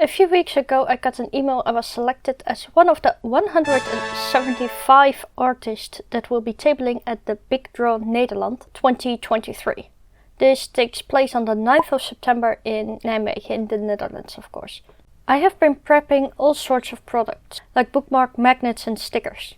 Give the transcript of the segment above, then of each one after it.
A few weeks ago I got an email I was selected as one of the 175 artists that will be tabling at the Big Draw Nederland 2023. This takes place on the 9th of September in Nijmegen the Netherlands, of course. I have been prepping all sorts of products, like bookmark magnets and stickers.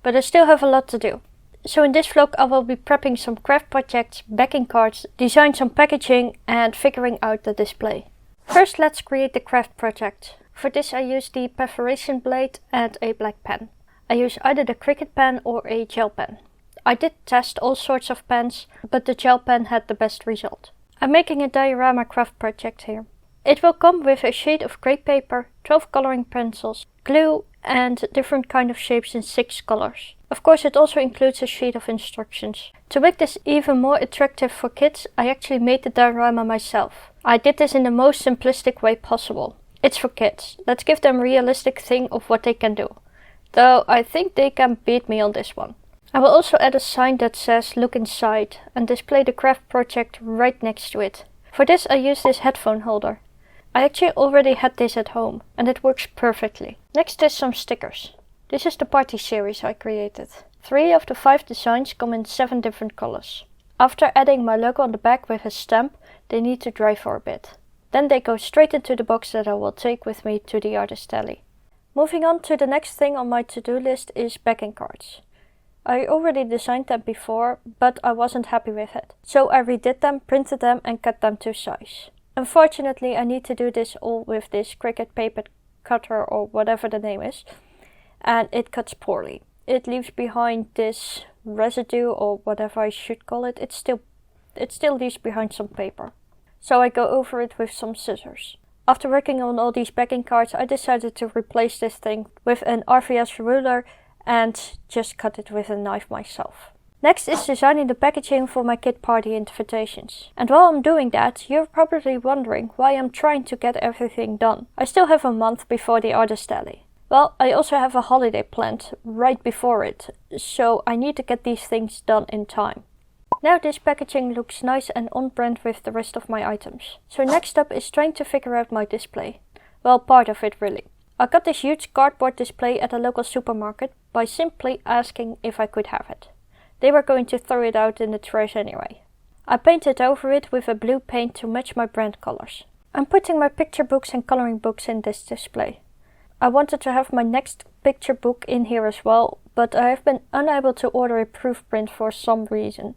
But I still have a lot to do. So in this vlog I will be prepping some craft projects, backing cards, design some packaging and figuring out the display. First let's create the craft project. For this I use the perforation blade and a black pen. I use either the Cricut pen or a gel pen. I did test all sorts of pens, but the gel pen had the best result. I'm making a diorama craft project here. It will come with a sheet of grey paper, 12 coloring pencils, glue and different kind of shapes in 6 colors. Of course it also includes a sheet of instructions. To make this even more attractive for kids, I actually made the diorama myself. I did this in the most simplistic way possible. It's for kids. Let's give them a realistic thing of what they can do. Though I think they can beat me on this one. I will also add a sign that says "Look inside" and display the craft project right next to it. For this I use this headphone holder. I actually already had this at home and it works perfectly. Next is some stickers. This is the party series I created. 3 of the 5 designs come in 7 different colors. After adding my logo on the back with a stamp, they need to dry for a bit. Then they go straight into the box that I will take with me to the artist alley. Moving on to the next thing on my to-do list is backing cards. I already designed them before, but I wasn't happy with it. So I redid them, printed them and cut them to size. Unfortunately I need to do this all with this Cricut paper cutter or whatever the name is. And it cuts poorly. It leaves behind this residue or whatever I should call it. It still leaves behind some paper. So I go over it with some scissors. After working on all these backing cards I decided to replace this thing with an RVS ruler and just cut it with a knife myself. Next is designing the packaging for my kid party invitations. And while I'm doing that, you're probably wondering why I'm trying to get everything done. I still have a month before the artist alley. Well, I also have a holiday planned right before it, so I need to get these things done in time. Now this packaging looks nice and on brand with the rest of my items. So next up is trying to figure out my display. Well, part of it really. I got this huge cardboard display at a local supermarket by simply asking if I could have it. They were going to throw it out in the trash anyway. I painted over it with a blue paint to match my brand colors. I'm putting my picture books and coloring books in this display. I wanted to have my next picture book in here as well, but I have been unable to order a proof print for some reason.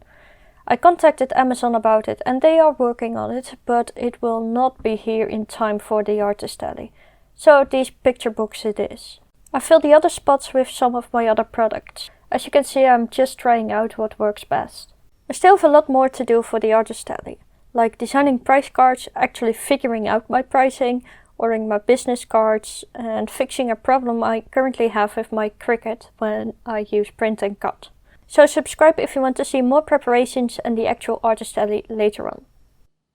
I contacted Amazon about it and they are working on it, but it will not be here in time for the artist alley. So these picture books it is. I fill the other spots with some of my other products. As you can see, I'm just trying out what works best. I still have a lot more to do for the artist alley, like designing price cards, actually figuring out my pricing, ordering my business cards and fixing a problem I currently have with my Cricut when I use print and cut. So subscribe if you want to see more preparations and the actual artist alley later on.